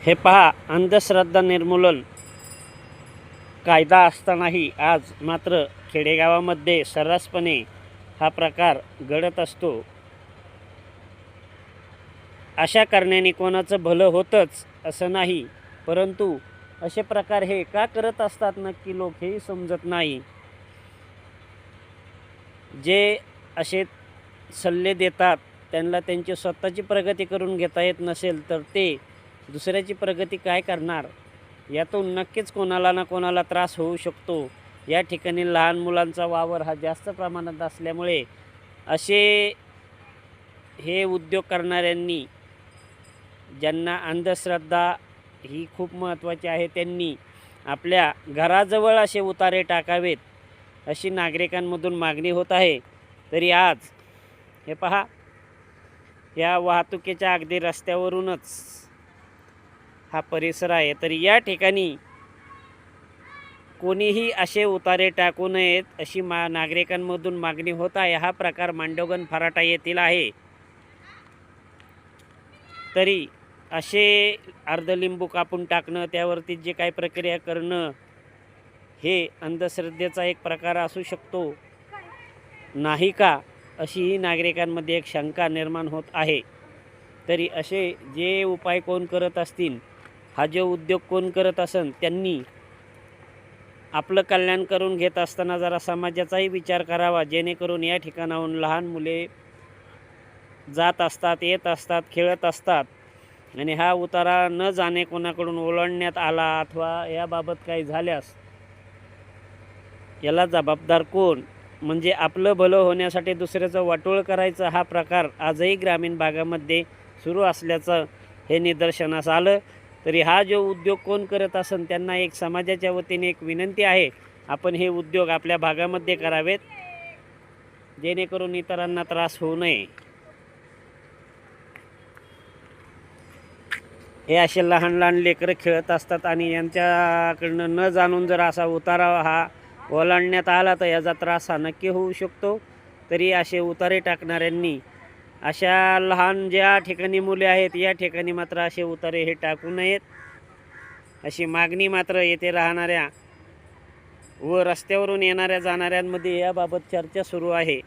हे पहा, अंधश्रद्धा निर्मूलन कायदा असतानाही आज मात्र खेडेगावामध्ये सर्रासपणे हा प्रकार घडत असतो. अशा कारणाने कोणाचं भलं होतंच असं नाही, परंतु असे प्रकार हे का करत असतात नक्की लोक हेही समजत नाही. जे असे सल्ले देतात त्यांना त्यांची स्वतःची प्रगती करून घेता येत नसेल तर ते दुसऱ्याची प्रगती काय करणार. यातून नक्कीच कोणाला ना कोणाला त्रास होऊ शकतो. या ठिकाणी लहान मुलांचा वावर हा जास्त प्रमाणात असल्यामुळे असे हे उद्योग करणाऱ्यांनी, ज्यांना अंधश्रद्धा ही खूप महत्त्वाची आहे, त्यांनी आपल्या घराजवळ असे उतारे टाकावेत अशी नागरिकांमधून मागणी होत आहे. तरी आज हे पहा, या वाहतुकीच्या अगदी रस्त्यावरूनच हा परिसर आहे. तरी या ठिकाणी कोणीही असे उतारे टाकू नयेत अशी नागरिकांमधून मागणी होत आहे. हा प्रकार मांडवगण फराटा येथील आहे. तरी असे अर्धलिंबू कापून टाकणं, त्यावरती जे काही प्रक्रिया करणं, हे अंधश्रद्धेचा एक प्रकार असू शकतो नाही का, अशीही नागरिकांमध्ये एक शंका निर्माण होत आहे. तरी असे जे उपाय कोण करत असतील, हा जो उद्योग कोण करत असेल, त्यांनी आपलं कल्याण करून घेत असताना जरा समाजाचाही विचार करावा, जेणेकरून या ठिकाणाहून लहान मुले जात असतात, येत असतात, खेळत असतात आणि हा उतारा न जाणे कोणाकडून ओलांडण्यात आला अथवा याबाबत काही झाल्यास याला जबाबदार कोण. म्हणजे आपलं भलं होण्यासाठी दुसऱ्याचं वाटोळ करायचं हा प्रकार आजही ग्रामीण भागामध्ये सुरू असल्याचं हे निदर्शनास आलं. तरी हा जो उद्योग कोण करत असेल त्यांना एक समाजाच्या वतीने एक विनंती आहे, आपण हे उद्योग आपल्या भागामध्ये करावेत, जेणेकरून इतरांना त्रास होऊ नये. हे असे लहान लहान लेकरं खेळत असतात आणि यांच्याकडनं न जाणून जर असा उतारा हा ओलांडण्यात आला तर याचा त्रास हा नक्की होऊ शकतो. तरी असे उतारे टाकणाऱ्यांनी अशा लहान ज्या ठिकाणी मुले आहेत या ठिकाणी मात्र असे उतारे हे टाकू नयेत अशी मागणी मात्र येथे राहणाऱ्या व रस्त्यावरून येणाऱ्या जाणाऱ्यांमध्ये याबाबत चर्चा सुरू आहे.